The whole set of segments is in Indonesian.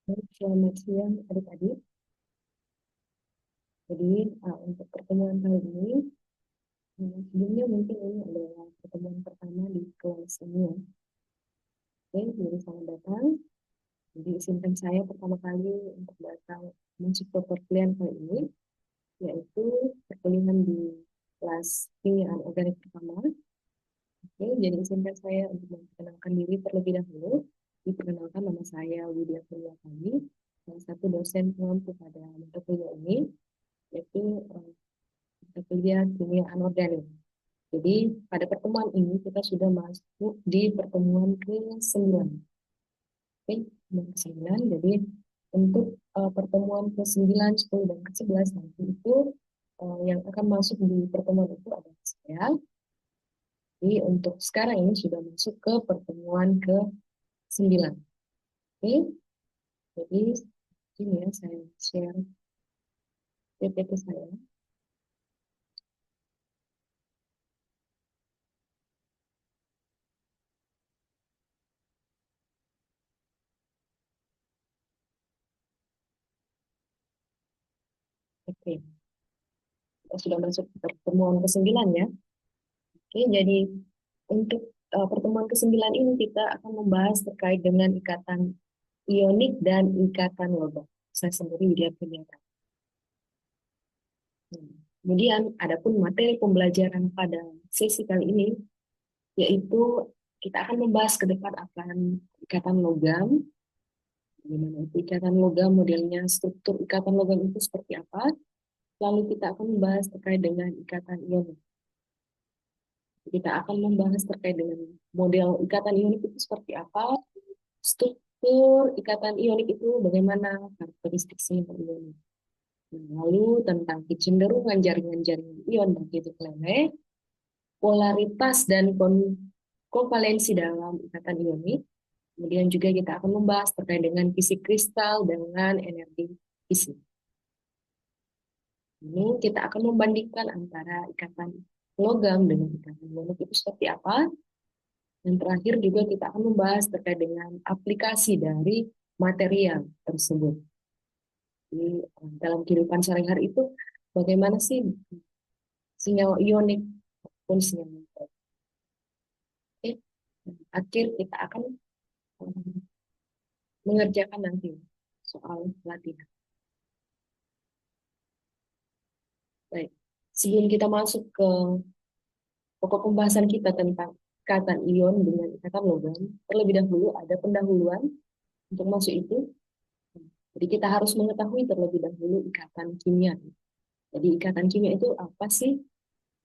Selamat siang adik-adik. Jadi untuk pertemuan kali ini, sebelumnya mungkin ini adalah pertemuan pertama di kelas ini ya. Oke, jadi selamat datang. Jadi izinkan saya pertama kali untuk datang masuk ke perkuliahan kali ini, yaitu perkuliahan di kelas kimia organik pertama. Oke, jadi izinkan saya untuk memperkenalkan diri terlebih dahulu. Diperkenalkan, nama saya Widya Priatami, salah satu dosen pengampu pada mata kuliah ini, yaitu mata kuliah kimia anorganik. Jadi pada pertemuan ini kita sudah masuk di pertemuan ke-9. Oke, pertemuan ke-9. Jadi untuk pertemuan ke-9, 10, dan ke-11 nanti itu yang akan masuk di pertemuan itu adalah saya. Jadi untuk sekarang ini sudah masuk ke pertemuan ke-9. Oke, jadi ini ya saya share PPT saya. Oke, kita sudah masuk ke pertemuan ke-9 ya. Oke, jadi untuk pertemuan ke-9 ini kita akan membahas terkait dengan ikatan ionik dan ikatan logam. Saya sendiri Widya Kurniawati. Kemudian, adapun materi pembelajaran pada sesi kali ini, yaitu kita akan membahas ke depan akan ikatan logam, bagaimana itu ikatan logam, modelnya, struktur ikatan logam itu seperti apa. Lalu kita akan membahas terkait dengan ikatan ionik. Kita akan membahas terkait dengan model ikatan ionik itu seperti apa, struktur ikatan ionik itu bagaimana, karakteristik sinyal ionik. Lalu tentang kecenderungan jaringan-jaringan ion begitu keleleh, polaritas dan kovalensi dalam ikatan ionik. Kemudian juga kita akan membahas terkait dengan fisik kristal dengan energi fisik. Ini kita akan membandingkan antara ikatan logam dengan ikatan ionik itu seperti apa. Dan terakhir juga kita akan membahas terkait dengan aplikasi dari material tersebut. Jadi, dalam kehidupan sehari-hari itu bagaimana sih sinyal ionik maupun sinyal elektrik. Oke. Akhir kita akan mengerjakan nanti soal latihan. Baik. Sebelum kita masuk ke pokok pembahasan kita tentang ikatan ion dengan ikatan logam, terlebih dahulu ada pendahuluan untuk masuk itu. Jadi kita harus mengetahui terlebih dahulu ikatan kimia. Jadi ikatan kimia itu apa sih?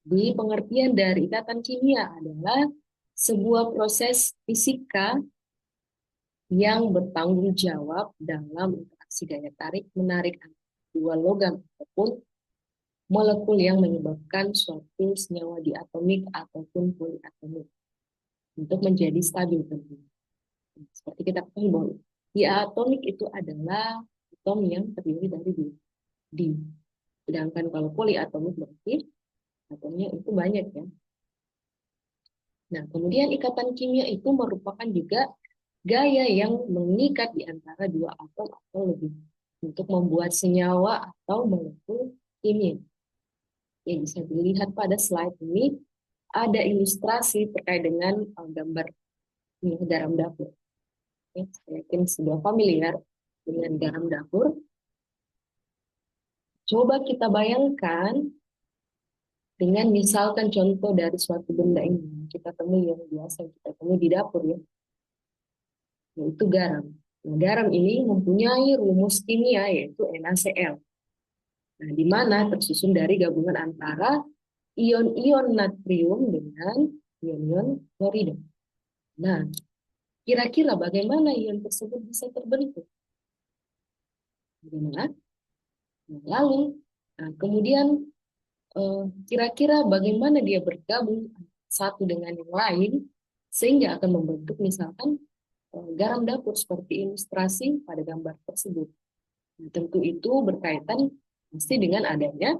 Di pengertian dari ikatan kimia adalah sebuah proses fisika yang bertanggung jawab dalam interaksi gaya tarik menarik antara dua logam ataupun molekul yang menyebabkan suatu senyawa diatomik ataupun poliatomik untuk menjadi stabil tentunya. Seperti kita ketahui bahwa diatomik itu adalah atom yang terdiri dari dua di. Sedangkan kalau poliatomik berarti atomnya itu banyak ya. Nah, kemudian ikatan kimia itu merupakan juga gaya yang mengikat di antara dua atom atau lebih untuk membuat senyawa atau molekul kimia. Ya, bisa dilihat pada slide ini ada ilustrasi terkait dengan gambar ini, garam dapur. Ya, saya yakin sudah familiar dengan garam dapur. Coba kita bayangkan dengan misalkan contoh dari suatu benda ini kita temui yang biasa kita temui di dapur ya, yaitu garam. Nah, garam ini mempunyai rumus kimia yaitu NaCl. Nah, di mana tersusun dari gabungan antara ion-ion natrium dengan ion-ion klorida. Nah, kira-kira bagaimana ion tersebut bisa terbentuk? Bagaimana? Nah, lalu, kemudian kira-kira bagaimana dia bergabung satu dengan yang lain sehingga akan membentuk misalkan garam dapur seperti ilustrasi pada gambar tersebut. Nah, tentu itu berkaitan pasti dengan adanya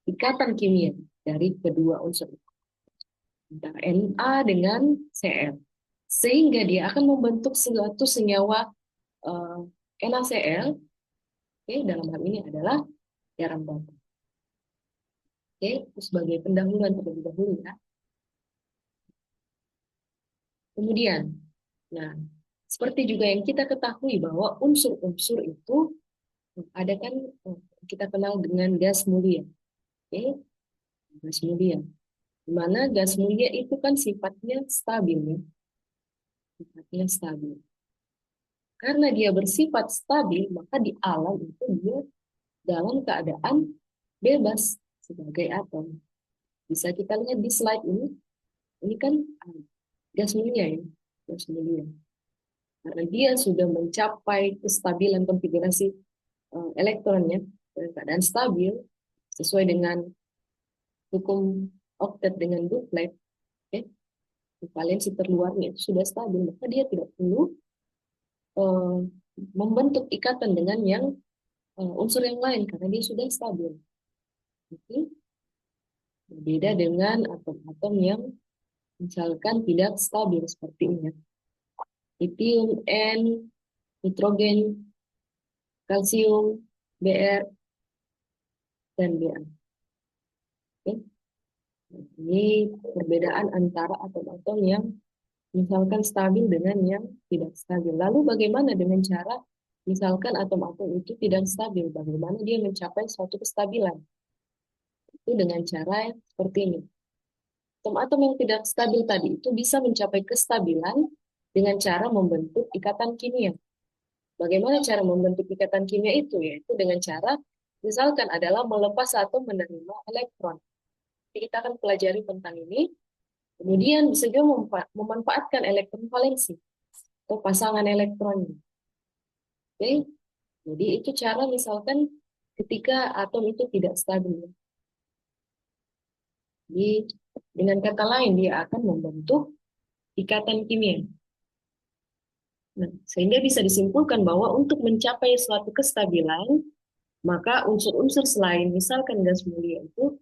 ikatan kimia dari kedua unsur itu, antara Na dengan Cl, sehingga dia akan membentuk suatu senyawa NaCl, oke, dalam hal ini adalah garam batu. Oke, itu sebagai pendahuluan terlebih dahulu ya. Kemudian, nah, seperti juga yang kita ketahui bahwa unsur-unsur itu ada kan, kita kenal dengan gas mulia. Oke, gas mulia. Di mana gas mulia itu kan sifatnya stabil ya, sifatnya stabil. Karena dia bersifat stabil, maka di alam itu dia dalam keadaan bebas sebagai atom. Bisa kita lihat di slide ini. Ini kan gas mulia ya, gas mulia. Karena dia sudah mencapai kestabilan konfigurasi elektronnya dalam keadaan stabil sesuai dengan hukum oktet dengan duplet, okay? Valensi terluarnya itu sudah stabil, maka dia tidak perlu uh, membentuk ikatan dengan yang unsur yang lain karena dia sudah stabil. Okay? Berbeda dengan atom-atom yang misalkan tidak stabil seperti ini. Lithium, N, nitrogen, kalsium, Br, dan Ba. Okay? Ini perbedaan antara atom-atom yang misalkan stabil dengan yang tidak stabil. Lalu bagaimana dengan cara misalkan atom-atom itu tidak stabil? Bagaimana dia mencapai suatu kestabilan? Itu dengan cara seperti ini. Atom-atom yang tidak stabil tadi itu bisa mencapai kestabilan dengan cara membentuk ikatan kimia. Bagaimana cara membentuk ikatan kimia itu? Yaitu dengan cara misalkan adalah melepas atau menerima elektron. Jadi kita akan pelajari tentang ini. Kemudian bisa juga memanfaatkan elektron valensi atau pasangan elektronnya. Oke, jadi itu cara misalkan ketika atom itu tidak stabil. Jadi dengan kata lain dia akan membentuk ikatan kimia. Nah, sehingga bisa disimpulkan bahwa untuk mencapai suatu kestabilan, maka unsur-unsur selain misalkan gas mulia itu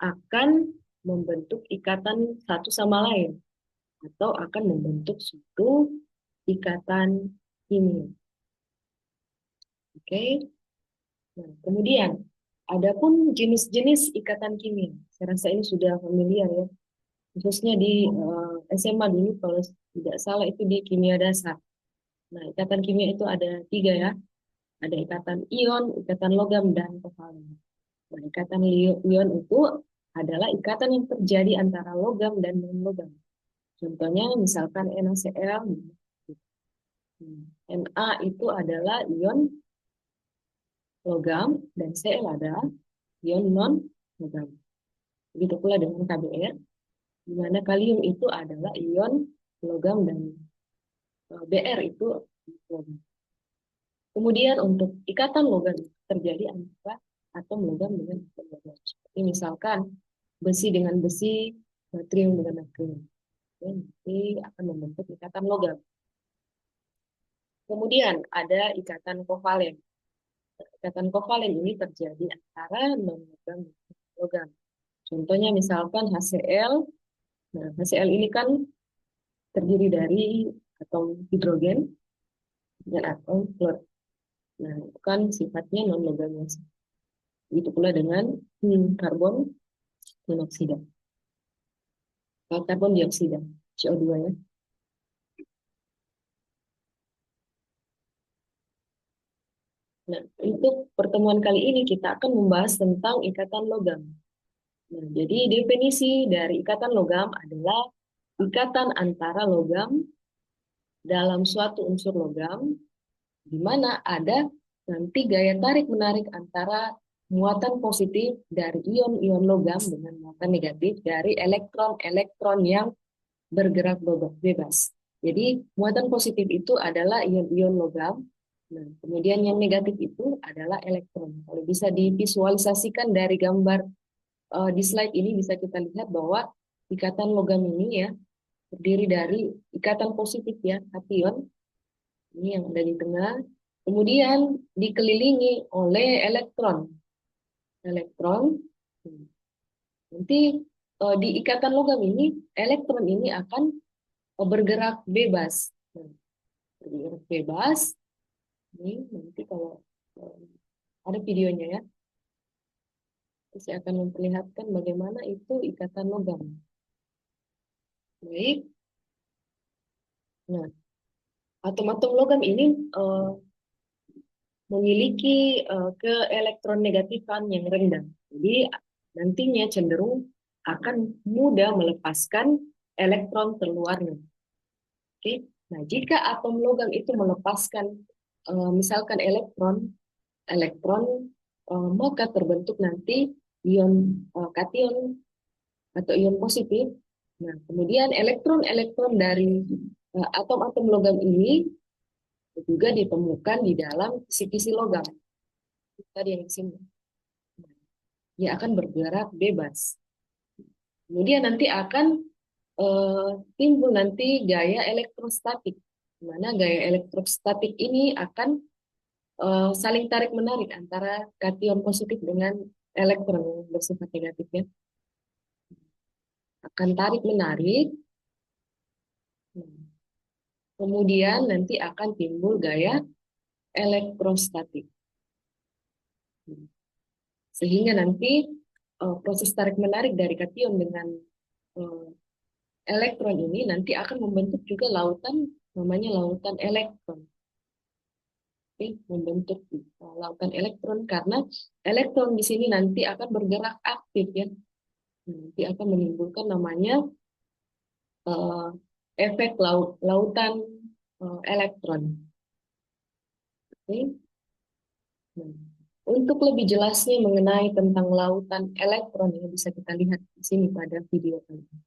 akan membentuk ikatan satu sama lain atau akan membentuk suatu ikatan kimia. Oke. Nah, kemudian adapun jenis-jenis ikatan kimia. Saya rasa ini sudah familiar ya, khususnya di SMA dulu kalau tidak salah itu di kimia dasar. Nah, ikatan kimia itu ada tiga ya. Ada ikatan ion, ikatan logam, dan kovalen. Nah, ikatan ion itu adalah ikatan yang terjadi antara logam dan non-logam. Contohnya misalkan NaCl, Na itu adalah ion logam dan Cl adalah ion non-logam. Begitu pula dengan KBr, di mana kalium itu adalah ion logam dan Br itu logam. Kemudian untuk ikatan logam terjadi antara atom logam dengan atom logam. Seperti misalkan besi dengan besi, natrium dengan natrium. Nanti akan membentuk ikatan logam. Kemudian ada ikatan kovalen. Ikatan kovalen ini terjadi antara non-logam dan logam. Contohnya misalkan HCl. Nah, HCl ini kan terdiri dari atom hidrogen dan atom fluor. Nah, itu kan sifatnya non-logamis. Begitu pula dengan karbon monoksida. Karbon dioksida, CO2 ya. Nah, untuk pertemuan kali ini kita akan membahas tentang ikatan logam. Nah, jadi definisi dari ikatan logam adalah ikatan antara logam dalam suatu unsur logam, di mana ada nanti gaya tarik-menarik antara muatan positif dari ion-ion logam dengan muatan negatif dari elektron-elektron yang bergerak bebas. Jadi muatan positif itu adalah ion-ion logam. Nah, kemudian yang negatif itu adalah elektron. Kalau bisa divisualisasikan dari gambar di slide ini bisa kita lihat bahwa ikatan logam ini ya terdiri dari ikatan positif ya, kation ini yang ada di tengah. Kemudian dikelilingi oleh elektron. Elektron. Nanti di ikatan logam ini elektron ini akan bergerak bebas. Bergerak bebas Ini nanti kalau eh, ada videonya ya, saya akan memperlihatkan bagaimana itu ikatan logam. Baik, nah atom-atom logam ini eh, memiliki keelektronegativan yang rendah. Jadi nantinya cenderung akan mudah melepaskan elektron terluarnya. Oke, nah jika atom logam itu melepaskan misalkan elektron maka terbentuk nanti ion kation atau ion positif. Nah, kemudian elektron-elektron dari atom-atom logam ini juga ditemukan di dalam kisi-kisi logam. Tadi yang di sini. Dia akan bergerak bebas. Kemudian nanti akan timbul nanti gaya elektrostatik. Di mana gaya elektrostatik ini akan saling tarik-menarik antara kation positif dengan elektron yang bersifat negatifnya. Akan tarik-menarik. Kemudian nanti akan timbul gaya elektrostatik. Sehingga nanti proses tarik-menarik dari kation dengan eh, elektron ini nanti akan membentuk juga lautan namanya lautan elektron. Oke, membentuk lautan elektron karena elektron di sini nanti akan bergerak aktif ya. Nanti akan menimbulkan namanya eh, efek lautan elektron. Oke. Nah, untuk lebih jelasnya mengenai tentang lautan elektron yang bisa kita lihat di sini pada video kali ini.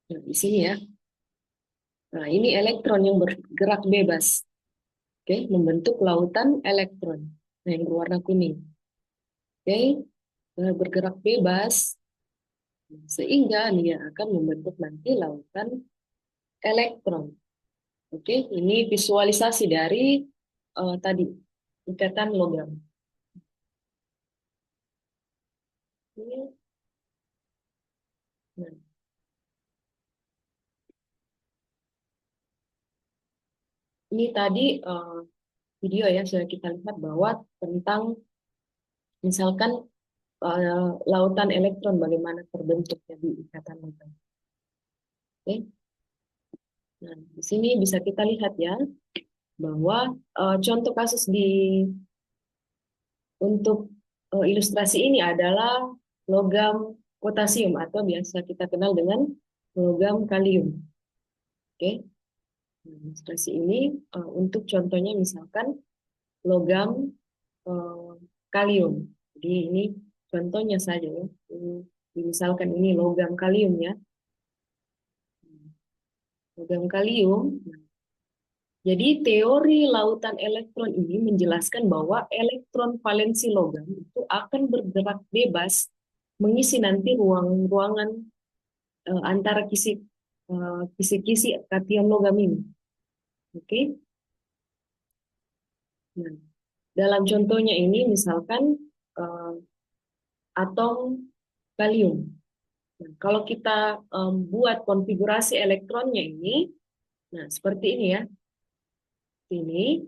Nah, di sini ya. Nah, ini elektron yang bergerak bebas, oke, membentuk lautan elektron. Nah, yang berwarna kuning, oke, bergerak bebas sehingga dia akan membentuk nanti lautan elektron. Oke, ini visualisasi dari tadi ikatan logam. Ini, nah, ini tadi video ya sudah kita lihat bahwa tentang misalkan lautan elektron bagaimana terbentuknya di ikatan logam. Oke. Nah, di sini bisa kita lihat ya bahwa contoh kasus untuk ilustrasi ini adalah logam potasium atau biasa kita kenal dengan logam kalium. Oke. Nah, ilustrasi ini untuk contohnya misalkan logam eh, kalium. Jadi ini contohnya saja ya. Misalkan ini logam kalium ya. Logam kalium. Jadi teori lautan elektron ini menjelaskan bahwa elektron valensi logam itu akan bergerak bebas mengisi nanti ruang-ruangan antara kisi-kisi kation logam ini. Oke. Nah, dalam contohnya ini misalkan eh, atom kalium. Nah, kalau kita buat konfigurasi elektronnya ini, nah seperti ini ya, ini,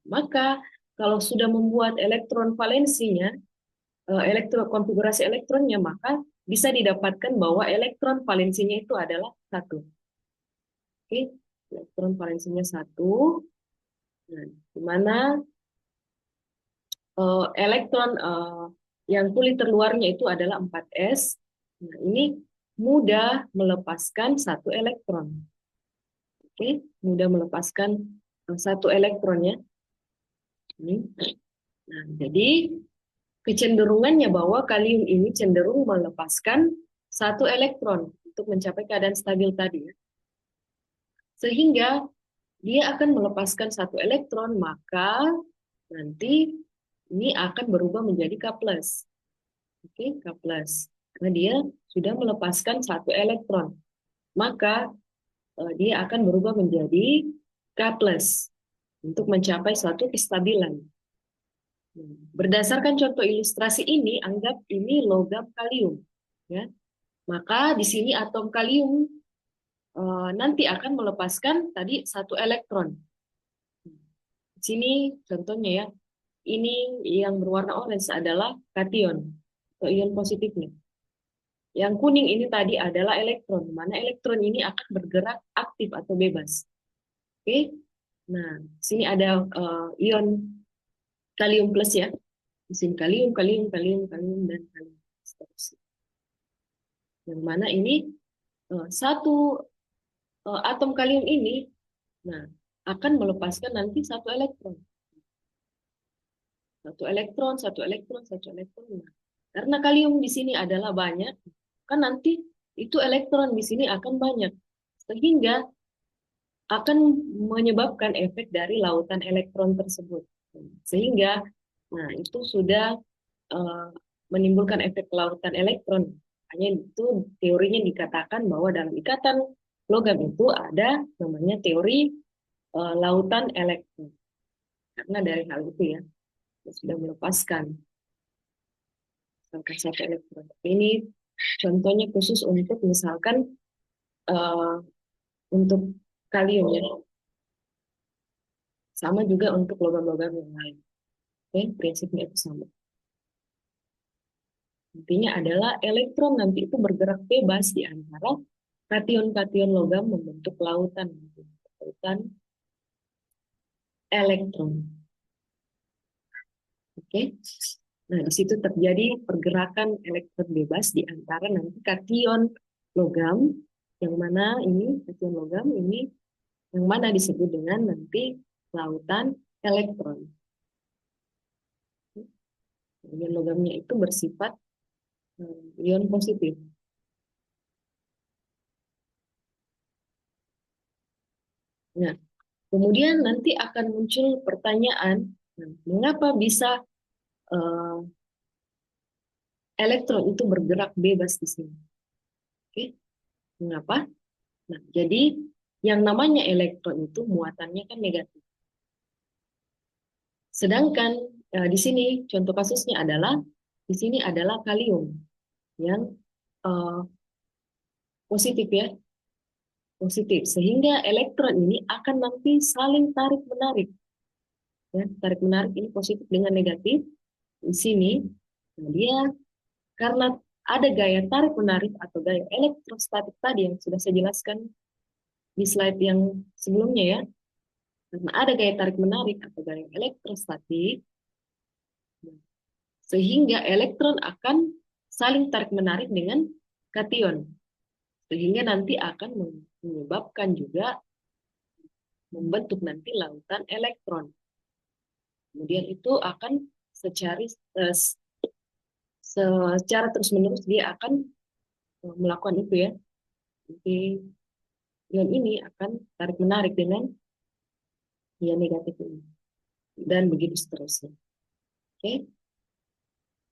maka kalau sudah membuat elektron valensinya, konfigurasi elektronnya, maka bisa didapatkan bahwa elektron valensinya itu adalah satu. Oke, elektron valensinya satu, nah, di mana elektron yang kulit terluarnya itu adalah 4s. Nah, ini mudah melepaskan satu elektron. Oke, mudah melepaskan satu elektronnya. Ini. Nah, jadi kecenderungannya bahwa kalium ini cenderung melepaskan satu elektron untuk mencapai keadaan stabil tadi ya. Sehingga dia akan melepaskan satu elektron, maka nanti ini akan berubah menjadi K+. Oke, K+. Karena dia sudah melepaskan satu elektron, maka dia akan berubah menjadi K+ untuk mencapai suatu kestabilan. Berdasarkan contoh ilustrasi ini, anggap ini logam kalium, ya. Maka di sini atom kalium nanti akan melepaskan tadi satu elektron. Di sini contohnya ya, ini yang berwarna orange adalah kation atau ion positifnya. Yang kuning ini tadi adalah elektron, mana elektron ini akan bergerak aktif atau bebas. Oke, nah sini ada ion kalium plus ya, di sini kalium, kalium, kalium, kalium dan kalium seterusnya. Yang mana ini satu atom kalium ini, nah akan melepaskan nanti satu elektron. Satu elektron, satu elektron, satu elektron. Nah, karena kalium di sini adalah banyak, kan nanti itu elektron di sini akan banyak. Sehingga akan menyebabkan efek dari lautan elektron tersebut. Sehingga, nah itu sudah eh, menimbulkan efek lautan elektron. Hanya itu teorinya dikatakan bahwa dalam ikatan logam itu ada namanya teori lautan elektron. Karena dari hal itu ya, sudah melepaskan satu elektron. Ini contohnya khusus untuk misalkan eh, untuk kalium ya. Sama juga untuk logam-logam yang lain. Oke, prinsipnya itu sama. Intinya adalah elektron nanti itu bergerak bebas di antara kation-kation logam membentuk lautan. Lautan elektron. Oke. Nah, di situ terjadi pergerakan elektron bebas di antara nanti kation logam, yang mana ini kation logam ini yang mana disebut dengan nanti lautan elektron. Ion logamnya itu bersifat ion positif. Nah, kemudian nanti akan muncul pertanyaan, mengapa bisa uh, elektron itu bergerak bebas di sini? Oke, mengapa? Nah, jadi yang namanya elektron itu muatannya kan negatif. Sedangkan di sini contoh kasusnya adalah di sini adalah kalium yang uh, positif ya, positif. Sehingga elektron ini akan nanti saling tarik menarik. Ya, tarik menarik ini positif dengan negatif di sini. Nah, dia karena ada gaya tarik menarik atau gaya elektrostatik tadi yang sudah saya jelaskan di slide yang sebelumnya ya. Karena ada gaya tarik menarik atau gaya elektrostatik, sehingga elektron akan saling tarik menarik dengan kation. Sehingga nanti akan menyebabkan juga membentuk nanti lautan elektron. Kemudian itu akan secara eh, secara terus-menerus dia akan melakukan itu ya. Jadi ion ini akan tarik menarik dengan ion negatif ini dan begitu seterusnya. Oke,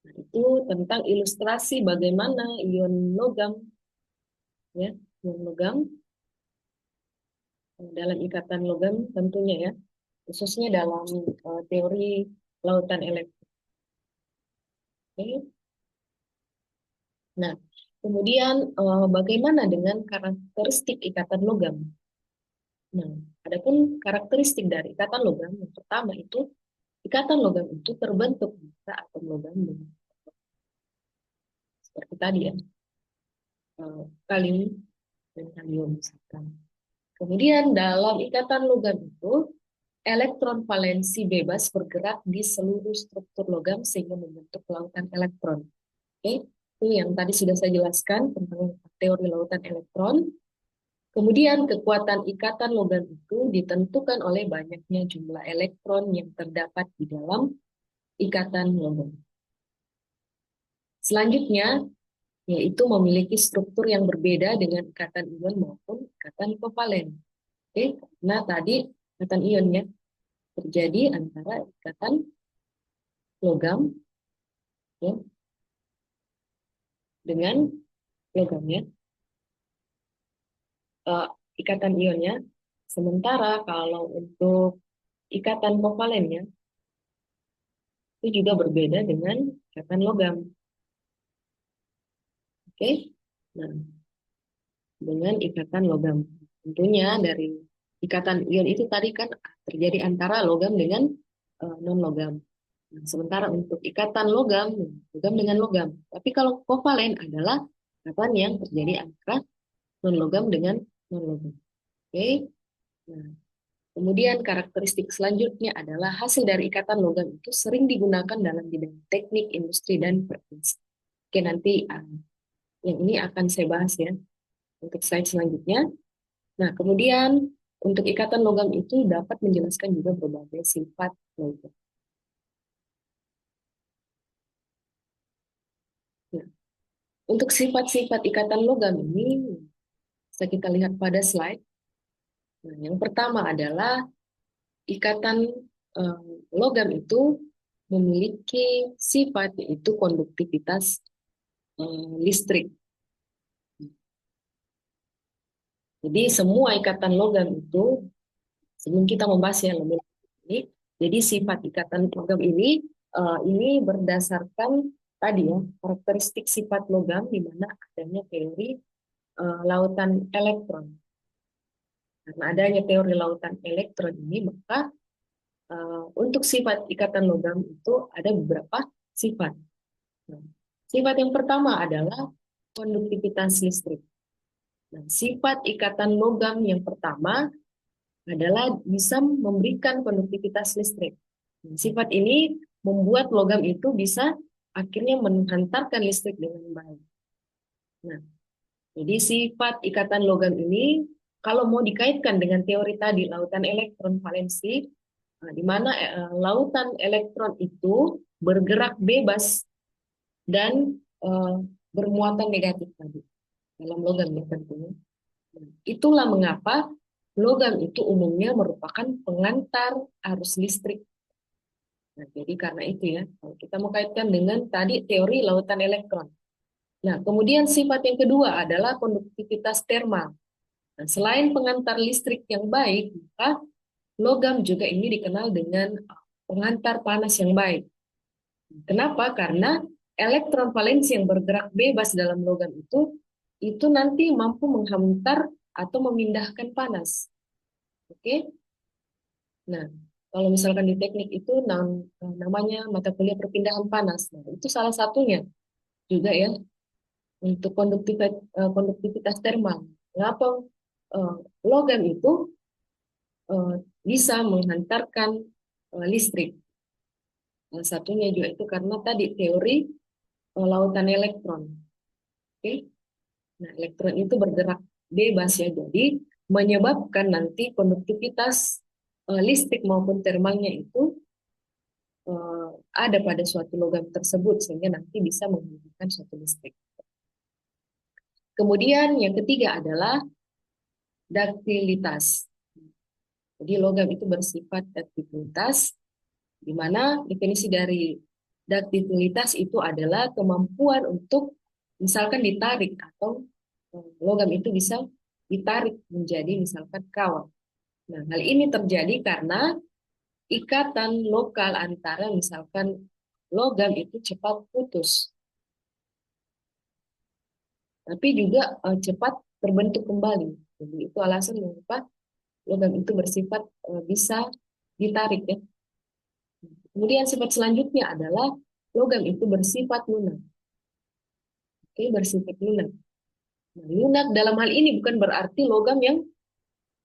nah, itu tentang ilustrasi bagaimana ion logam ya, ion logam dalam ikatan logam tentunya ya, khususnya dalam teori lautan elektron. Oke. Nah, kemudian bagaimana dengan karakteristik ikatan logam? Nah, adapun karakteristik dari ikatan logam yang pertama itu ikatan logam itu terbentuk jika atom logam seperti tadi ya, kalium dan kalium misalkan. Kemudian dalam ikatan logam itu elektron valensi bebas bergerak di seluruh struktur logam sehingga membentuk lautan elektron. Oke, itu yang tadi sudah saya jelaskan tentang teori lautan elektron. Kemudian kekuatan ikatan logam itu ditentukan oleh banyaknya jumlah elektron yang terdapat di dalam ikatan logam. Selanjutnya, yaitu memiliki struktur yang berbeda dengan ikatan ion maupun ikatan kovalen. Oke, nah tadi ikatan ionnya terjadi antara ikatan logam ya, dengan logamnya, uh, ikatan ionnya. Sementara kalau untuk ikatan kovalennya Itu juga berbeda dengan ikatan logam. Oke. Nah, dengan ikatan logam. Tentunya dari ikatan ion itu tadi kan terjadi antara logam dengan non-logam. Nah, sementara untuk ikatan logam, logam dengan logam. Tapi kalau kovalen adalah ikatan yang terjadi antara non-logam dengan non-logam. Oke. Nah, kemudian karakteristik selanjutnya adalah hasil dari ikatan logam itu sering digunakan dalam bidang teknik, industri, dan perindustri. Oke, nanti yang ini akan saya bahas ya untuk slide selanjutnya. Nah, kemudian untuk ikatan logam itu dapat menjelaskan juga berbagai sifat logam. Nah, untuk sifat-sifat ikatan logam ini bisa kita lihat pada slide. Nah, yang pertama adalah ikatan eh, logam itu memiliki sifat yaitu konduktivitas listrik. Jadi semua ikatan logam itu sebelum kita membahas yang lebih lanjut ini, jadi sifat ikatan logam ini berdasarkan tadi ya karakteristik sifat logam di mana adanya teori lautan elektron. Karena adanya teori lautan elektron ini maka untuk sifat ikatan logam itu ada beberapa sifat. Nah, sifat yang pertama adalah konduktivitas listrik. Nah, sifat ikatan logam yang pertama adalah bisa memberikan konduktivitas listrik. Nah, sifat ini membuat logam itu bisa akhirnya menghantarkan listrik dengan baik. Nah, jadi sifat ikatan logam ini kalau mau dikaitkan dengan teori tadi lautan elektron valensi, di mana lautan elektron itu bergerak bebas dan bermuatan negatif tadi dalam logam ya tentunya. Itulah mengapa logam itu umumnya merupakan pengantar arus listrik. Nah, jadi karena itu ya, kalau kita mau kaitkan dengan tadi teori lautan elektron. Nah, kemudian sifat yang kedua adalah konduktivitas termal. Nah, selain pengantar listrik yang baik, maka logam juga ini dikenal dengan pengantar panas yang baik. Kenapa? Karena elektron valensi yang bergerak bebas dalam logam itu nanti mampu menghantar atau memindahkan panas. Oke? Nah, kalau misalkan di teknik itu namanya mata kuliah perpindahan panas. Nah, itu salah satunya juga ya untuk konduktivitas termal. Mengapa eh, logam itu eh, bisa menghantarkan listrik? Salah satunya juga itu karena tadi teori lautan elektron. Oke? Nah, elektron itu bergerak bebas ya, jadi menyebabkan nanti konduktivitas listrik maupun termalnya itu ada pada suatu logam tersebut sehingga nanti bisa menghasilkan suatu listrik. Kemudian yang ketiga adalah daktilitas. Jadi logam itu bersifat daktilitas, di mana definisi dari daktilitas itu adalah kemampuan untuk misalkan ditarik atau logam itu bisa ditarik menjadi misalkan kawat. Nah, hal ini terjadi karena ikatan lokal antara misalkan logam itu cepat putus, tapi juga cepat terbentuk kembali. Jadi itu alasan mengapa logam itu bersifat bisa ditarik ya. Kemudian sifat selanjutnya adalah logam itu bersifat lunak. Oke, bersifat lunak. Nah, lunak dalam hal ini bukan berarti logam yang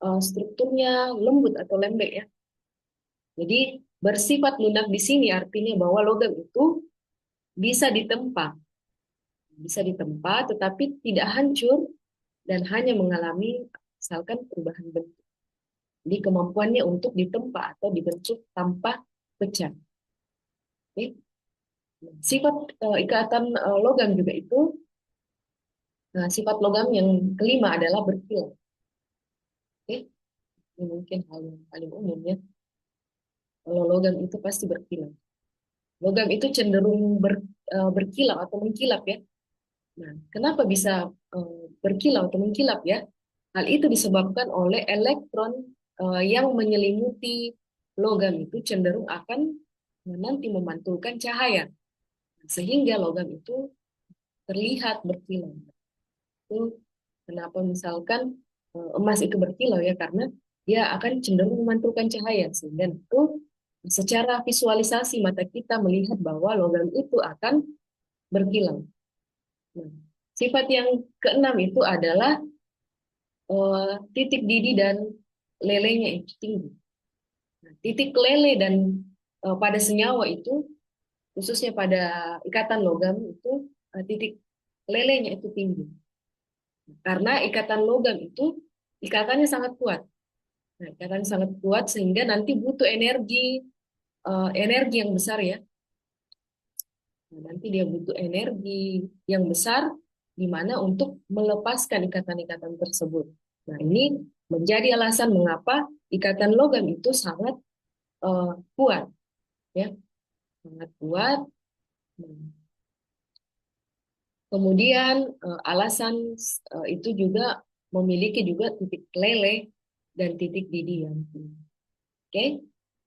strukturnya lembut atau lembek ya. Jadi bersifat lunak di sini artinya bahwa logam itu bisa ditempa, tetapi tidak hancur dan hanya mengalami misalkan perubahan bentuk. Jadi kemampuannya untuk ditempa atau dibentuk tanpa pecah. Oke. Sifat ikatan logam juga itu, nah, sifat logam yang kelima adalah berkilau. Oke. Ini mungkin hal yang paling umum ya. Kalau logam itu pasti berkilau. Logam itu cenderung berkilau atau mengkilap ya. Nah, kenapa bisa berkilau atau mengkilap ya? Hal itu disebabkan oleh elektron yang menyelimuti logam itu cenderung akan nanti memantulkan cahaya sehingga logam itu terlihat berkilau. Itu kenapa misalkan emas itu berkilau ya, karena dia akan cenderung memantulkan cahaya sehingga itu secara visualisasi mata kita melihat bahwa logam itu akan berkilau. Nah, sifat yang keenam itu adalah titik didih dan lelenya itu tinggi. Nah, titik lele dan pada senyawa itu, khususnya pada ikatan logam itu, titik lelenya itu tinggi. Karena ikatan logam itu ikatannya sangat kuat. Nah, ikatannya sangat kuat sehingga nanti butuh energi yang besar ya. Nah, nanti dia butuh energi yang besar di mana untuk melepaskan ikatan-ikatan tersebut. Nah, ini menjadi alasan mengapa ikatan logam itu sangat kuat ya, sangat kuat. Nah, kemudian alasan itu juga memiliki juga titik leleh dan titik didih yang tinggi. Oke,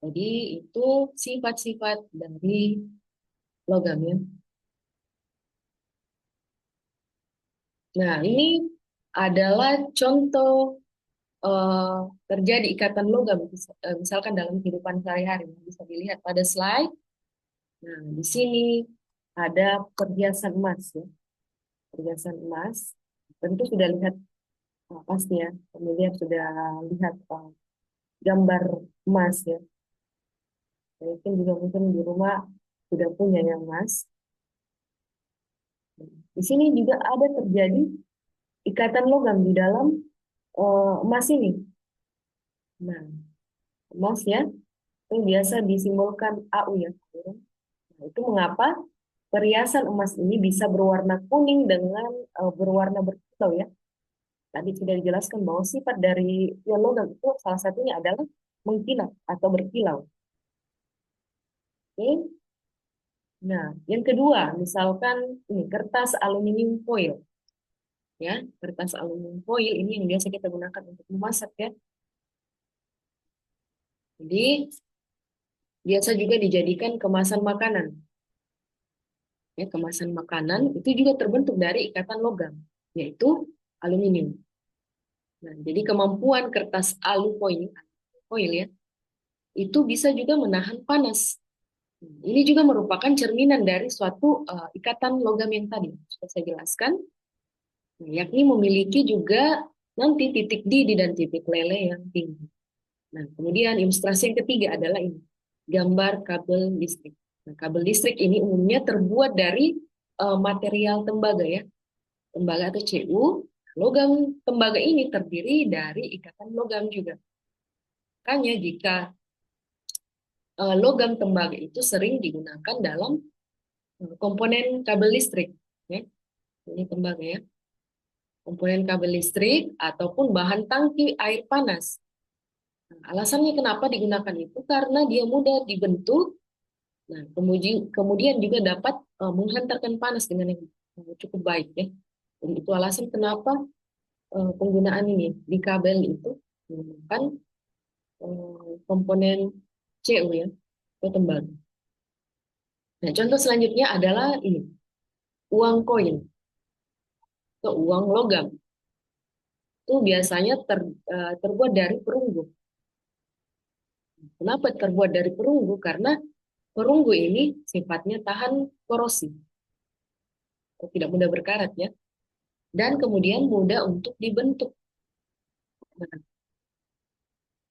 jadi itu sifat-sifat dari logam ya. Nah, ini adalah contoh eh, terjadi ikatan logam, misalkan dalam kehidupan sehari-hari. Bisa dilihat pada slide. Nah, di sini ada perhiasan emas ya, perhiasan emas. Tentu sudah lihat pasti ya, familiar sudah lihat gambar emas ya. Mungkin juga mungkin di rumah sudah punya yang emas. Di sini juga ada terjadi ikatan logam di dalam emas ini. Nah, emas ya, itu biasa disimbolkan AU ya. Nah, itu mengapa perhiasan emas ini bisa berwarna kuning dengan berwarna berkilau ya. Tadi sudah dijelaskan bahwa sifat dari ya, logam itu salah satunya adalah mengkilat atau berkilau. Oke. Nah, yang kedua, misalkan ini kertas aluminium foil ya, kertas aluminium foil ini yang biasa kita gunakan untuk memasak ya. Jadi biasa juga dijadikan kemasan makanan. Ya, kemasan makanan itu juga terbentuk dari ikatan logam, yaitu aluminium. Nah, jadi kemampuan kertas foil ya, itu bisa juga menahan panas. Ini juga merupakan cerminan dari suatu ikatan logam yang tadi sudah saya jelaskan, yakni memiliki juga nanti titik didih dan titik lele yang tinggi. Nah, kemudian ilustrasi yang ketiga adalah ini, gambar kabel listrik. Nah, kabel listrik ini umumnya terbuat dari material tembaga ya, tembaga atau CU. Logam tembaga ini terdiri dari ikatan logam juga. Makanya jika logam tembaga itu sering digunakan dalam komponen kabel listrik, ya. Ini tembaga ya, komponen kabel listrik ataupun bahan tangki air panas. Nah, alasannya kenapa digunakan itu karena dia mudah dibentuk. Nah, kemudian juga dapat menghantarkan panas dengan yang cukup baik ya. Dan itu alasan kenapa penggunaan ini di kabel itu menggunakan komponen CU ya, atau tembaga. Nah, contoh selanjutnya adalah ini, uang koin atau uang logam. Itu biasanya terbuat dari perunggu. Kenapa terbuat dari perunggu? Karena perunggu ini sifatnya tahan korosi, tidak mudah berkarat ya, dan kemudian mudah untuk dibentuk. Nah,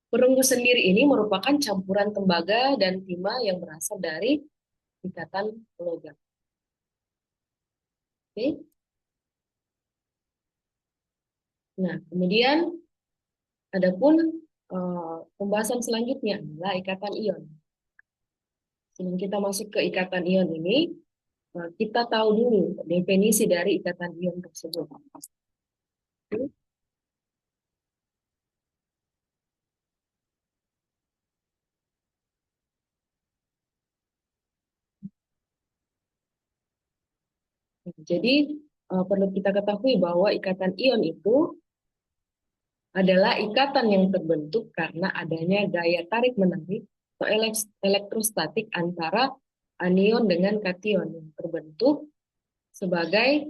perunggu sendiri ini merupakan campuran tembaga dan timah yang berasal dari ikatan logam. Oke. Nah, kemudian adapun pembahasan selanjutnya adalah ikatan ion. Sebelum kita masuk ke ikatan ion ini, kita tahu dulu definisi dari ikatan ion tersebut. Jadi perlu kita ketahui bahwa ikatan ion itu adalah ikatan yang terbentuk karena adanya gaya tarik-menarik atau elektrostatik antara anion dengan kation yang terbentuk sebagai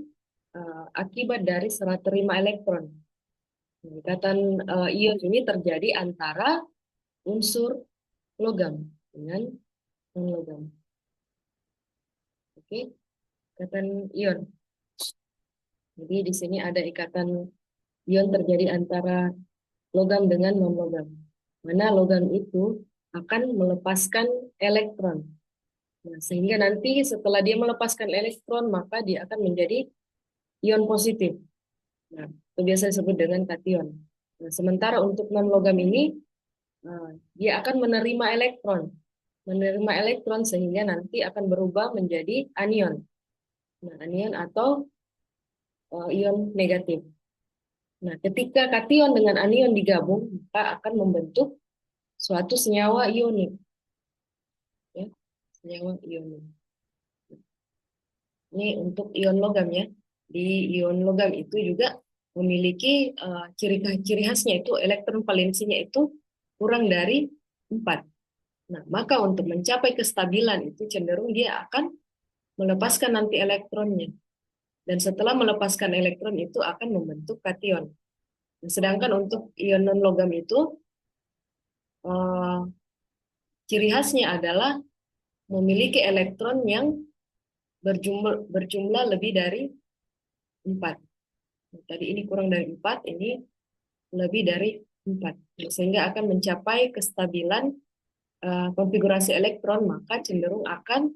akibat dari serah terima elektron. Ikatan ion ini terjadi antara unsur logam dengan non-logam. Oke, ikatan ion. Jadi di sini ada ikatan ion terjadi antara logam dengan non-logam. Mana logam itu akan melepaskan elektron. Nah, sehingga nanti setelah dia melepaskan elektron, maka dia akan menjadi ion positif. Nah, itu biasa disebut dengan kation. Nah, sementara untuk non-logam ini, dia akan menerima elektron sehingga nanti akan berubah menjadi anion. Nah, anion atau ion negatif. Nah, ketika kation dengan anion digabung, maka akan membentuk suatu senyawa ionik. Ya, senyawa ionik. Ini untuk ion logam ya. Di ion logam itu juga memiliki ciri khasnya itu elektron valensinya itu kurang dari 4. Nah, maka untuk mencapai kestabilan itu cenderung dia akan melepaskan nanti elektronnya. Dan setelah melepaskan elektron itu akan membentuk kation. Nah, sedangkan untuk ion non logam itu eh, ciri khasnya adalah memiliki elektron yang berjumlah lebih dari 4. Nah, tadi ini kurang dari 4, ini lebih dari 4. Nah, sehingga akan mencapai kestabilan konfigurasi elektron, maka cenderung akan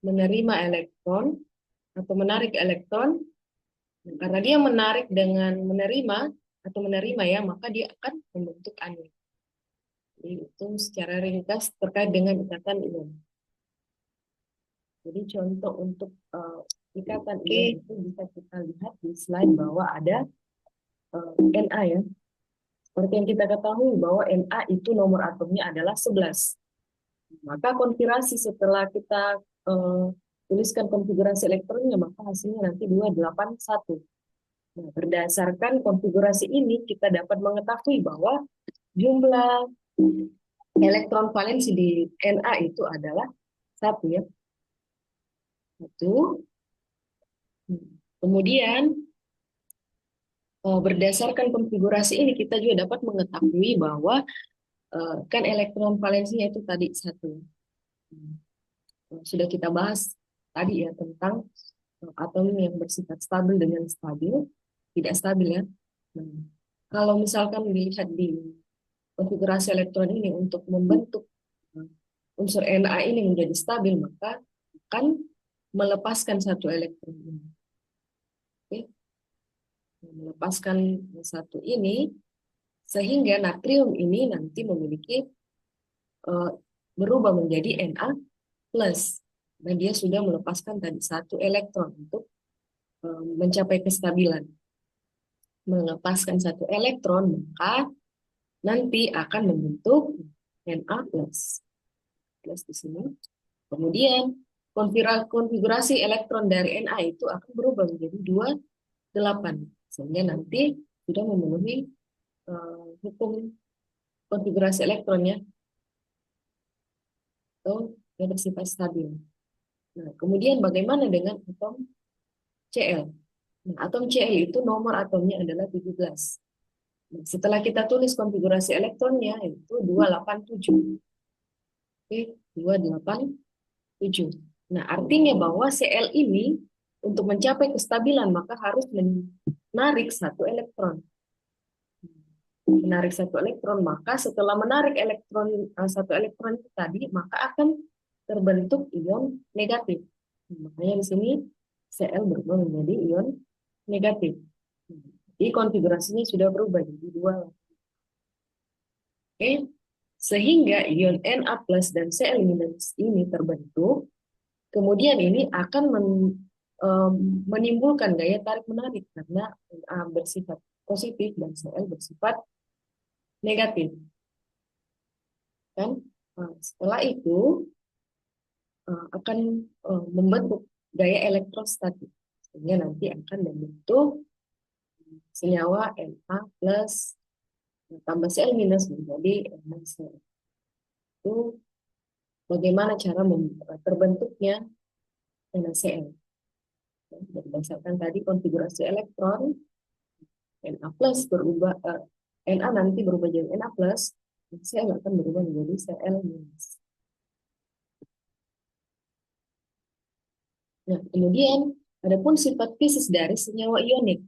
menerima elektron atau menarik elektron. Nah, karena dia menarik dengan menerima atau menerima ya, maka dia akan membentuk anion. Jadi itu secara ringkas terkait dengan ikatan ion. Jadi contoh untuk ikatan ion itu bisa kita lihat di slide bahwa ada Na ya. Seperti yang kita ketahui bahwa Na itu nomor atomnya adalah 11. Maka konfigurasi setelah kita tuliskan konfigurasi elektronnya, maka hasilnya nanti 281. Nah, berdasarkan konfigurasi ini, kita dapat mengetahui bahwa jumlah elektron valensi di Na itu adalah 1 ya. 1. Kemudian berdasarkan konfigurasi ini kita juga dapat mengetahui bahwa kan elektron valensinya itu tadi 1. Sudah kita bahas tadi ya tentang atom yang bersifat stabil dengan stabil, tidak stabil ya. Nah, kalau misalkan dilihat di konfigurasi elektron ini untuk membentuk unsur Na ini menjadi stabil, maka akan melepaskan satu elektron ini. Oke. Melepaskan satu ini, sehingga natrium ini nanti memiliki berubah menjadi Na plus. Nah, dia sudah melepaskan tadi satu elektron untuk mencapai kestabilan. Melepaskan satu elektron, maka nanti akan membentuk Na plus. Plus di sini. Kemudian konfigurasi elektron dari Na itu akan berubah menjadi 28. Sehingga nanti sudah memenuhi hukum konfigurasi elektronnya atau yang bersifat stabil. Nah, kemudian bagaimana dengan atom Cl? Nah, atom Cl itu nomor atomnya adalah 17. Nah, setelah kita tulis konfigurasi elektronnya itu 287. Oke, 287. Nah, artinya bahwa Cl ini untuk mencapai kestabilan maka harus menarik satu elektron. Menarik satu elektron, maka setelah menarik satu elektron itu tadi, maka akan terbentuk ion negatif. Makanya di sini Cl berubah menjadi ion negatif. Jadi konfigurasinya sudah berubah jadi 2. Oke, sehingga ion Na plus dan Cl minus ini terbentuk. Kemudian ini akan menimbulkan gaya tarik menarik karena Na bersifat positif dan Cl bersifat negatif. Kan? Nah, setelah itu akan membentuk gaya elektrostatik. Sehingga nanti akan membentuk senyawa Na plus tambah Cl minus menjadi NaCl. Itu bagaimana cara terbentuknya NaCl. Berdasarkan tadi konfigurasi elektron, Na plus berubah, Na nanti berubah jadi Na plus, Cl akan berubah menjadi Cl minus. Nah, kemudian ada pun sifat fisis dari senyawa ionik.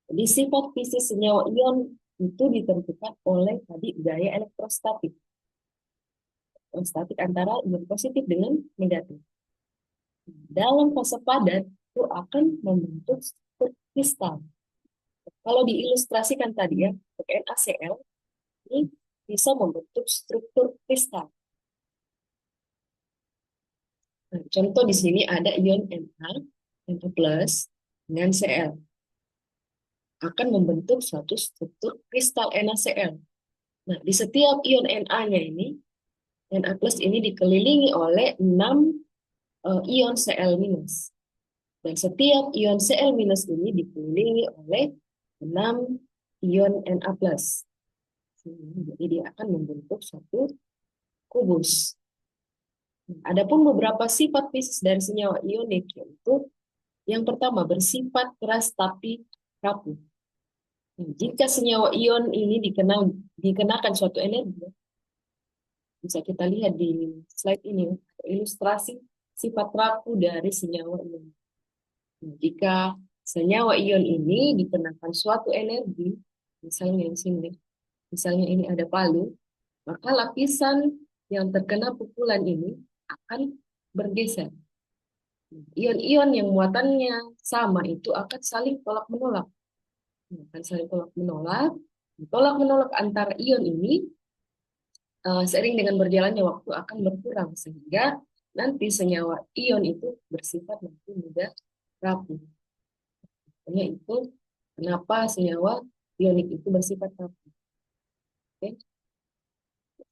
Jadi sifat fisis senyawa ion itu ditentukan oleh tadi gaya elektrostatik. Elektrostatik antara ion positif dengan negatif. Dalam fase padat itu akan membentuk struktur kristal. Kalau diilustrasikan tadi ya, NaCl ini bisa membentuk struktur kristal. Nah, contoh di sini ada ion Na, Na plus dengan Cl akan membentuk suatu struktur kristal NaCl. Nah, di setiap ion Na-nya ini, Na plus ini dikelilingi oleh 6 ion Cl minus. Dan setiap ion Cl minus ini dikelilingi oleh 6 ion Na plus. Jadi dia akan membentuk suatu kubus. Adapun beberapa sifat fisis dari senyawa ionik, yaitu yang pertama bersifat keras tapi rapuh. Jika senyawa ion ini dikenakan suatu energi, bisa kita lihat di slide ini, ilustrasi sifat rapuh dari senyawa ion. Jika senyawa ion ini dikenakan suatu energi, misalnya di sini, misalnya ini ada palu, maka lapisan yang terkena pukulan ini akan bergeser. Ion-ion yang muatannya sama itu akan saling tolak-menolak. Akan saling tolak-menolak. Tolak-menolak antara ion ini seiring dengan berjalannya waktu akan berkurang. Sehingga nanti senyawa ion itu bersifat nanti mudah rapuh. Makanya itu kenapa senyawa ionik itu bersifat rapuh. Oke,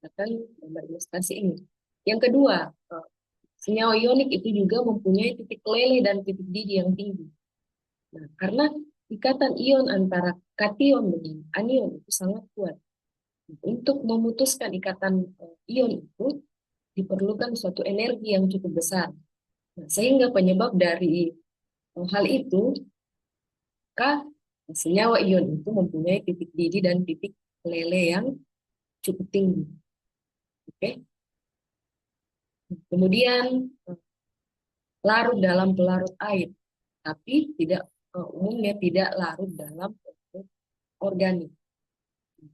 akan gambar ilustrasi ini. Yang kedua, senyawa ionik itu juga mempunyai titik lele dan titik didih yang tinggi. Nah, karena ikatan ion antara kation dengan anion itu sangat kuat. Untuk memutuskan ikatan ion itu diperlukan suatu energi yang cukup besar. Nah, sehingga penyebab dari hal itu, maka senyawa ion itu mempunyai titik didih dan titik lele yang cukup tinggi. Oke. Kemudian larut dalam pelarut air, tapi tidak umumnya tidak larut dalam organik.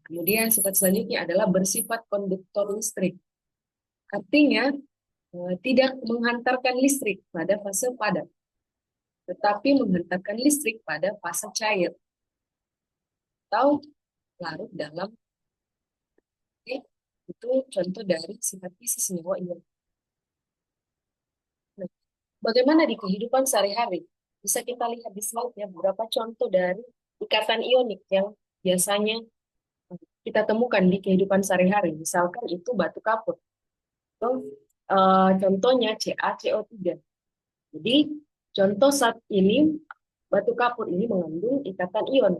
Kemudian sifat selanjutnya adalah bersifat konduktor listrik. Artinya tidak menghantarkan listrik pada fase padat, tetapi menghantarkan listrik pada fase cair atau larut dalam. Oke, itu contoh dari sifat fisis senyawa ion. Nah, bagaimana di kehidupan sehari-hari? Bisa kita lihat di slide ya beberapa contoh dari ikatan ionik yang biasanya kita temukan di kehidupan sehari-hari. Misalkan itu batu kapur. Itu, contohnya CaCO3. Jadi contoh saat ini batu kapur ini mengandung ikatan ion.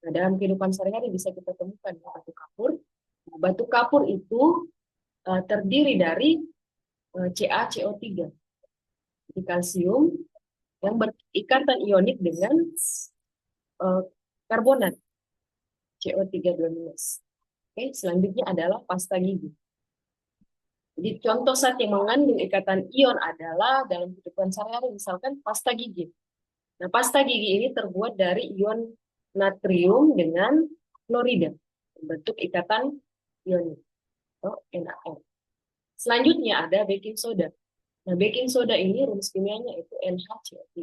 Nah, dalam kehidupan sehari-hari bisa kita temukan batu kapur. Nah, batu kapur itu terdiri dari CaCO3, di kalsium yang berikatan ionik dengan karbonat CO3-. Oke, selanjutnya adalah pasta gigi. Jadi contoh zat yang mengandung ikatan ion adalah dalam kehidupan sehari-hari misalkan pasta gigi. Nah, pasta gigi ini terbuat dari ion natrium dengan klorida, bentuk ikatan ionik atau NaN. Selanjutnya ada baking soda. Nah, baking soda ini rumus kimianya itu NaCl3.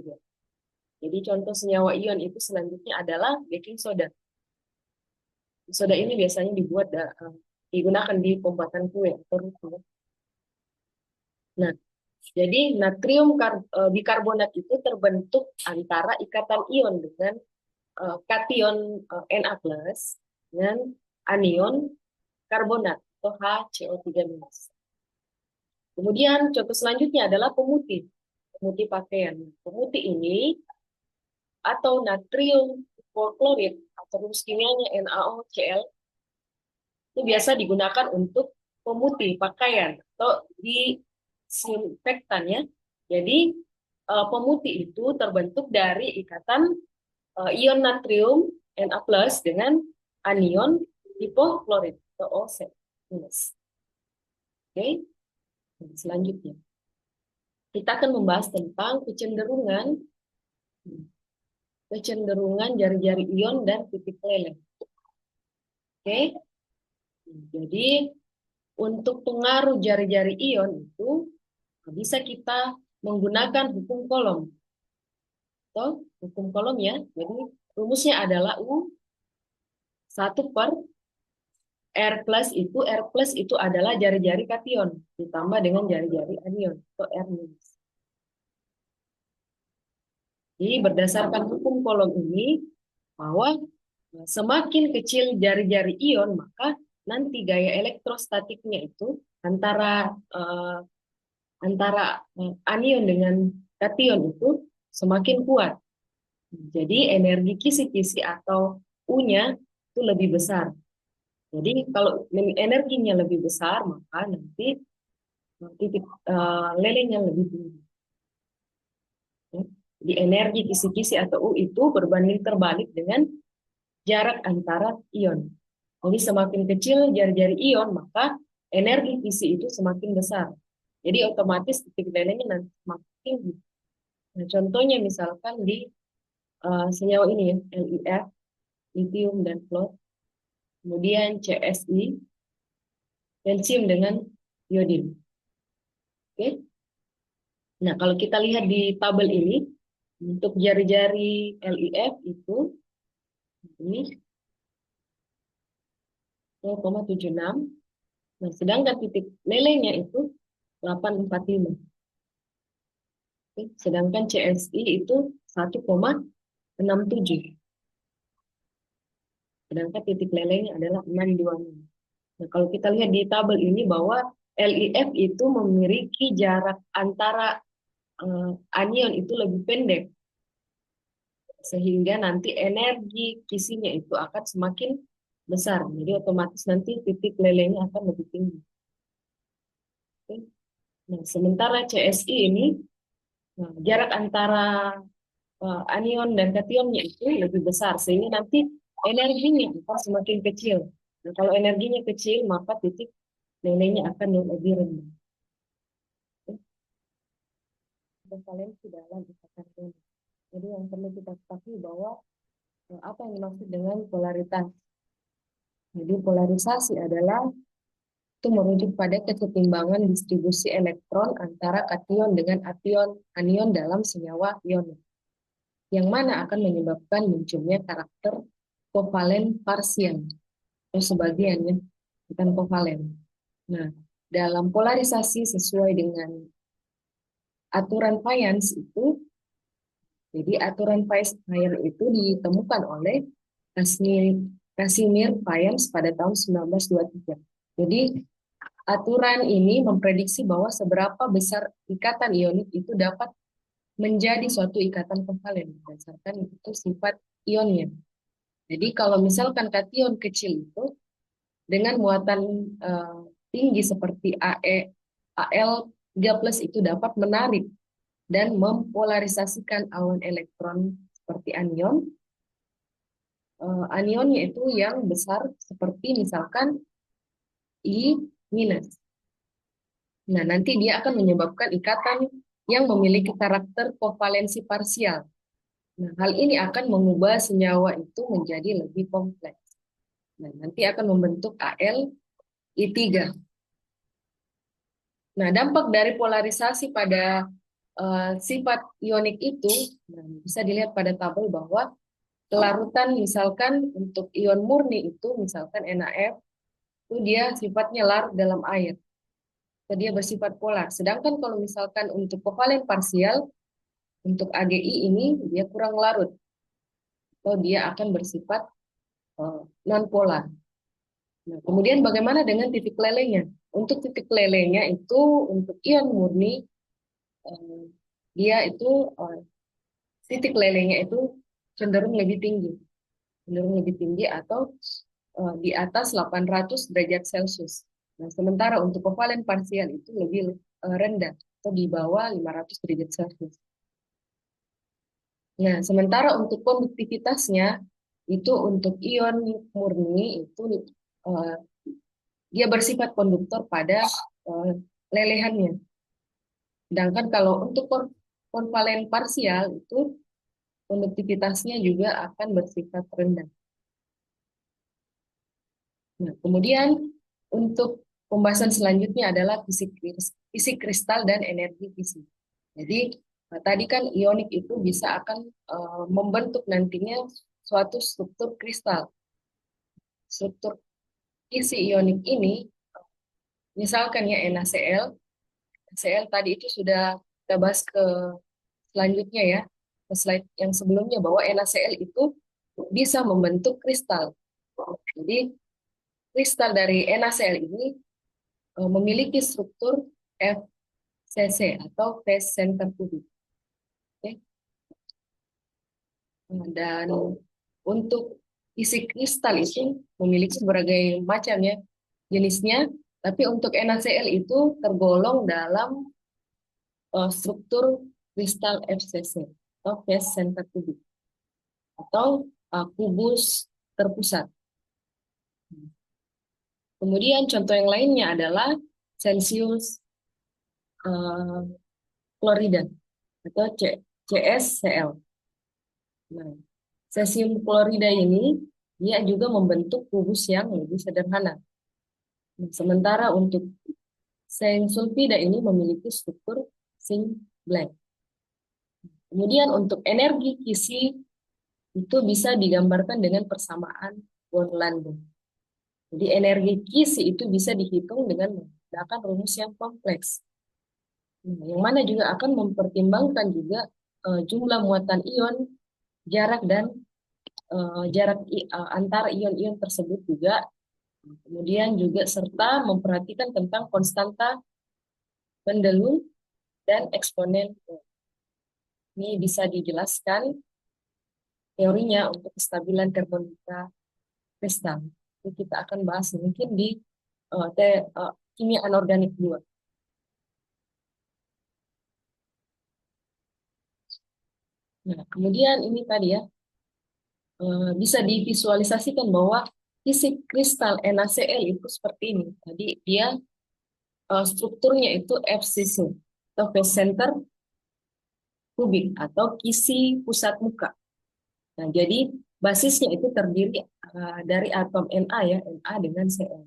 Jadi contoh senyawa ion itu selanjutnya adalah baking soda. Soda ini biasanya digunakan di pembuatan kue atau roti. Nah, jadi natrium bikarbonat itu terbentuk antara ikatan ion dengan kation Na plus dengan anion karbonat atau HCO3-. Kemudian contoh selanjutnya adalah pemutih. Pemutih pakaian. Pemutih ini atau natrium hipoklorit atau rumus kimianya NaOCl itu biasa digunakan untuk pemutih pakaian atau disinfektan ya. Jadi pemutih itu terbentuk dari ikatan ion natrium Na+ dengan anion hipoklorit atau OC minus. Oke, selanjutnya kita akan membahas tentang kecenderungan jari-jari ion dan titik leleh. Oke, jadi untuk pengaruh jari-jari ion itu bisa kita menggunakan hukum Coulomb. Atau hukum Coulomb ya. Jadi rumusnya adalah U 1/R plus adalah jari-jari kation ditambah dengan jari-jari anion atau R minus. Jadi berdasarkan hukum Coulomb ini bahwa semakin kecil jari-jari ion maka nanti gaya elektrostatiknya itu antara anion dengan kation itu semakin kuat. Jadi energi kisi-kisi atau U-nya itu lebih besar. Jadi kalau energinya lebih besar maka nanti titik lelehnya lebih tinggi. Jadi energi kisi-kisi atau U itu berbanding terbalik dengan jarak antara ion. Jadi semakin kecil jari-jari ion maka energi kisi itu semakin besar. Jadi otomatis titik lelehnya nanti semakin tinggi. Nah, contohnya misalkan di senyawa ini ya, LiF, lithium dan fluor, kemudian CSI, kalsium dengan iodin. Oke. Nah, kalau kita lihat di tabel ini, untuk jari-jari LiF itu ini 0,76. Nah, sedangkan titik lelehnya itu 845. Oke. Sedangkan CSI itu 1,67. Sedangkan titik lelehnya adalah 625. Nah, kalau kita lihat di tabel ini bahwa LiF itu memiliki jarak antara anion itu lebih pendek, sehingga nanti energi kisinya itu akan semakin besar. Jadi otomatis nanti titik lelehnya akan lebih tinggi. Oke. Nah, sementara CSI ini jarak antara anion dan kationnya itu lebih besar, sehingga nanti energinya akan semakin kecil. Nah, kalau energinya kecil, maka titik lelehnya akan lebih rendah. Valensi dalam ikatan ion. Jadi yang perlu kita ketahui bahwa apa yang dimaksud dengan polaritas. Jadi polarisasi adalah itu merujuk pada kesetimbangan distribusi elektron antara kation dengan anion dalam senyawa ion, yang mana akan menyebabkan munculnya karakter kovalen parsial atau sebagiannya bukan kovalen. Nah, dalam polarisasi sesuai dengan aturan Fayens itu, jadi aturan Fayens itu ditemukan oleh Casimir Fayens pada tahun 1923. Jadi aturan ini memprediksi bahwa seberapa besar ikatan ionik itu dapat menjadi suatu ikatan kovalen berdasarkan itu sifat ionnya. Jadi kalau misalkan kation kecil itu dengan muatan tinggi seperti Al3+ itu dapat menarik dan mempolarisasikan awan elektron seperti anion. Anionnya itu yang besar seperti misalkan I-. Nah, nanti dia akan menyebabkan ikatan yang memiliki karakter kovalensi parsial. Nah, hal ini akan mengubah senyawa itu menjadi lebih kompleks. Nah, nanti akan membentuk Al-I3. Nah, dampak dari polarisasi pada sifat ionik itu bisa dilihat pada tabel bahwa kelarutan misalkan untuk ion murni itu misalkan NaF itu dia sifatnya larut dalam air. Dia bersifat polar. Sedangkan kalau misalkan untuk kovalen parsial, untuk AgI ini dia kurang larut, atau dia akan bersifat non polar. Nah, kemudian bagaimana dengan titik lelehnya? Untuk titik lelehnya itu untuk ion murni dia itu titik lelehnya itu cenderung lebih tinggi atau di atas 800 derajat Celcius. Nah, sementara untuk kovalen parsial itu lebih rendah atau di bawah 500 derajat Celcius. Nah, sementara untuk konduktivitasnya itu untuk ion murni itu eh, dia bersifat konduktor pada eh, lelehannya. Sedangkan kalau untuk konvalen parsial itu konduktivitasnya juga akan bersifat rendah. Nah, kemudian untuk pembahasan selanjutnya adalah fisik kristal dan energi fisik. Jadi tadi kan ionik itu bisa akan membentuk nantinya suatu struktur kristal. Struktur isi ionik ini, misalkan ya NaCl, NaCl tadi itu sudah kita bahas ke selanjutnya ya, ke slide yang sebelumnya bahwa NaCl itu bisa membentuk kristal. Jadi kristal dari NaCl ini memiliki struktur FCC atau phase center cubic. Oke. Dan untuk isi kristal itu memiliki berbagai macam ya jenisnya, tapi untuk NaCl itu tergolong dalam struktur kristal FCC atau phase center cubic atau kubus terpusat. Kemudian contoh yang lainnya adalah Celsius klorida atau CSCl. Nah, cesium klorida ini dia juga membentuk kubus yang lebih sederhana. Nah, sementara untuk zinc sulfida ini memiliki struktur zinc black. Kemudian untuk energi kisi itu bisa digambarkan dengan persamaan Born-Landen. Jadi energi kisi itu bisa dihitung dengan menggunakan rumus yang kompleks. Nah, yang mana juga akan mempertimbangkan juga jumlah muatan ion, jarak dan antara ion-ion tersebut juga. Kemudian juga serta memperhatikan tentang konstanta pendelung dan eksponen. Ini bisa dijelaskan teorinya untuk kestabilan termometer kristal. Ini kita akan bahas mungkin di kimia anorganik 2. Nah, kemudian ini tadi ya, bisa divisualisasikan bahwa fisik kristal NaCl itu seperti ini. Jadi dia strukturnya itu FCC atau phase center kubik atau kisi pusat muka. Nah, jadi basisnya itu terdiri dari atom Na ya, Na dengan Cl.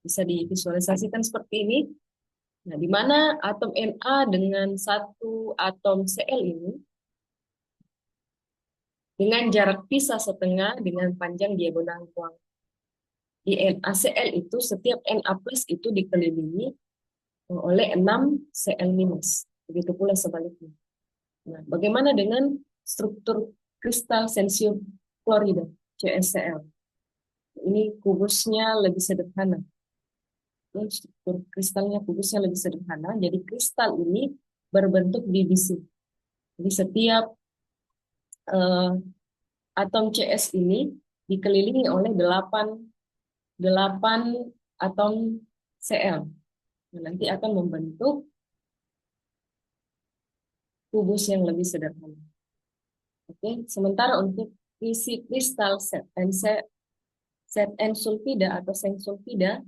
Bisa divisualisasikan seperti ini. Nah, di mana atom Na dengan satu atom Cl ini dengan jarak pisah setengah dengan panjang diagonal ruang. Di NaCl itu setiap Na plus itu dikelilingi oleh 6 Cl minus. Begitu pula sebaliknya. Nah, bagaimana dengan struktur kristal sensium klorida, CSCl? Ini kubusnya lebih sederhana. Struktur kristalnya kubusnya lebih sederhana. Jadi kristal ini berbentuk divisi. Jadi setiap uh, atom CS ini dikelilingi oleh 8 atom Cl. Nah, nanti akan membentuk kubus yang lebih sederhana. Oke, sementara untuk isi kristal Zn sulfida atau seng sulfida,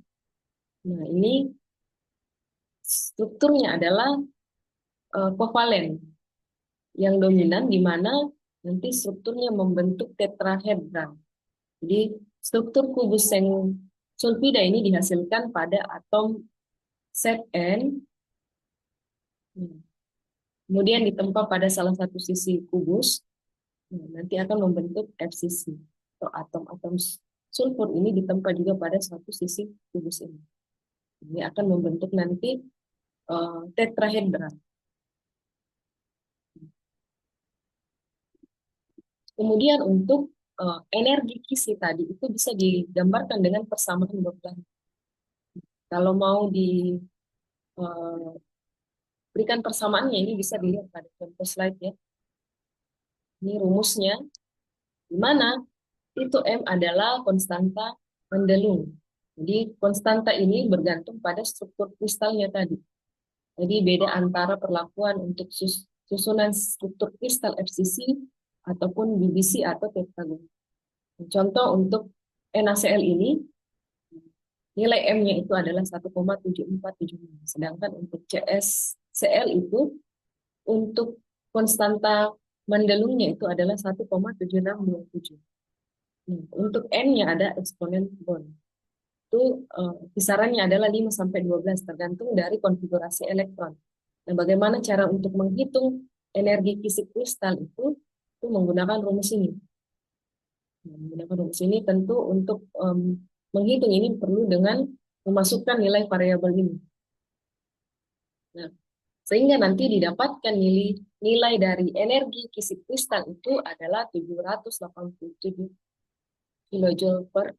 nah ini strukturnya adalah kovalen yang dominan di mana nanti strukturnya membentuk tetrahedra. Jadi struktur kubus seng sulfida ini dihasilkan pada atom Zn, kemudian ditempa pada salah satu sisi kubus, nanti akan membentuk FCC atau atom-atom sulfur ini ditempa juga pada satu sisi kubus ini. Ini akan membentuk nanti tetrahedra. Kemudian untuk energi kisi tadi itu bisa digambarkan dengan persamaan Broglie. Kalau mau diberikan persamaannya ini bisa dilihat pada contoh slide ya. Ini rumusnya, di mana itu M adalah konstanta Mendelung. Jadi konstanta ini bergantung pada struktur kristalnya tadi. Jadi beda antara perlakuan untuk susunan struktur kristal FCC ataupun BBC atau tetragon. Contoh untuk NaCl ini, nilai M-nya itu adalah 1,7475. Sedangkan untuk CsCl itu, untuk konstanta Mendelungnya itu adalah 1,7627. Untuk N-nya ada eksponen bond. Itu kisarannya adalah 5 sampai 12 tergantung dari konfigurasi elektron. Nah, bagaimana cara untuk menghitung energi fisik kristal itu menggunakan rumus ini. Nah, menggunakan rumus ini tentu untuk menghitung ini perlu dengan memasukkan nilai variabel ini. Nah, sehingga nanti didapatkan nilai dari energi fisik kristal itu adalah 787 kilojoule per.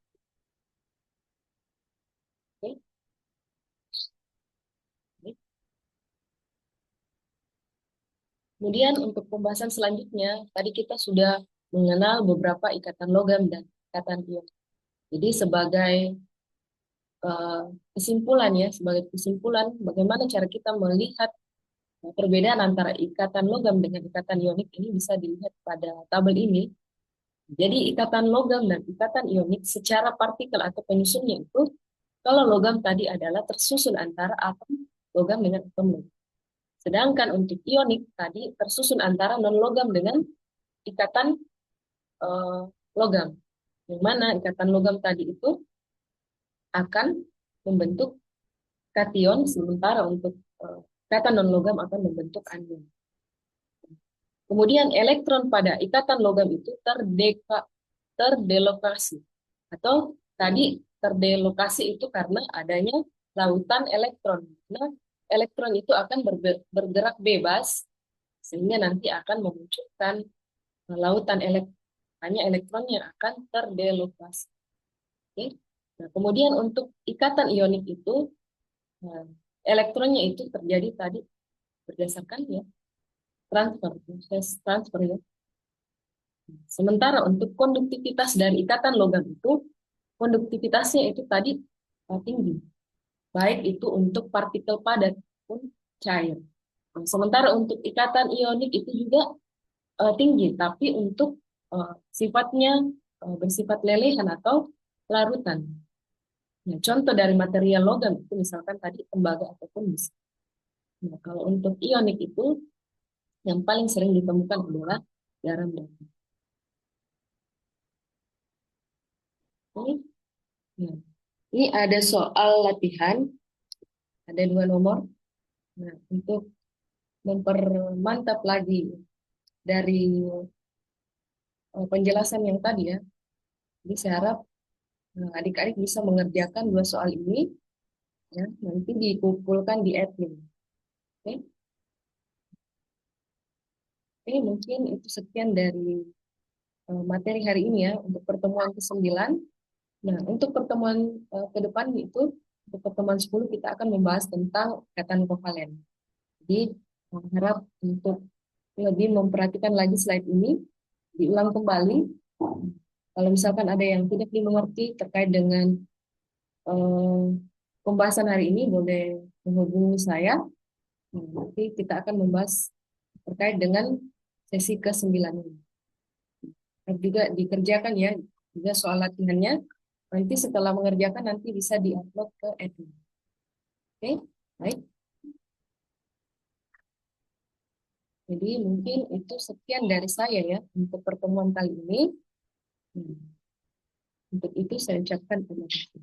Oke. Kemudian untuk pembahasan selanjutnya, tadi kita sudah mengenal beberapa ikatan logam dan ikatan ion. Jadi sebagai eh, kesimpulan ya, sebagai kesimpulan bagaimana cara kita melihat perbedaan antara ikatan logam dengan ikatan ionik ini bisa dilihat pada tabel ini. Jadi ikatan logam dan ikatan ionik secara partikel atau penyusunnya itu, kalau logam tadi adalah tersusun antara atom logam dengan atom logam. Sedangkan untuk ionik tadi tersusun antara non logam dengan ikatan eh, logam. Yang mana ikatan logam tadi itu akan membentuk kation, sementara untuk ikatan non logam akan membentuk anion. Kemudian elektron pada ikatan logam itu terdelokasi, atau tadi terdelokasi itu karena adanya lautan elektron. Nah, elektron itu akan bergerak bebas sehingga nanti akan memunculkan lautan elektron. Hanya elektronnya akan terdelokasi. Oke. Nah, kemudian untuk ikatan ionik itu, nah, elektronnya itu terjadi tadi berdasarkan ya proses transfer ya. Sementara untuk konduktivitas dari ikatan logam itu, konduktivitasnya itu tadi tinggi, baik itu untuk partikel padat maupun cair. Nah, sementara untuk ikatan ionik itu juga tinggi, tapi untuk sifatnya bersifat lelehan atau larutan. Nah, contoh dari material logam itu misalkan tadi tembaga ataupun besi. Nah, kalau untuk ionik itu yang paling sering ditemukan adalah garam dan ini. Nah, ini ada soal latihan, ada 2 nomor. Nah, untuk mempermantap lagi dari penjelasan yang tadi ya, jadi saya harap adik-adik bisa mengerjakan 2 soal ini, ya, nanti dikumpulkan di admin. Oke, Oke, mungkin itu sekian dari materi hari ini ya untuk pertemuan ke-9. Nah, untuk pertemuan ke depan itu, untuk pertemuan 10 kita akan membahas tentang ikatan kovalen. Jadi, harap untuk lebih memperhatikan lagi slide ini, diulang kembali. Kalau misalkan ada yang tidak dimengerti terkait dengan eh, pembahasan hari ini, boleh menghubungi saya. Nah, nanti kita akan membahas terkait dengan sesi ke-9 ini. Dan juga dikerjakan ya, juga soal latihannya. Nanti setelah mengerjakan, nanti bisa diupload ke admin. Oke, baik. Jadi mungkin itu sekian dari saya ya untuk pertemuan kali ini. Hmm. Untuk itu saya ucapkan terima kasih.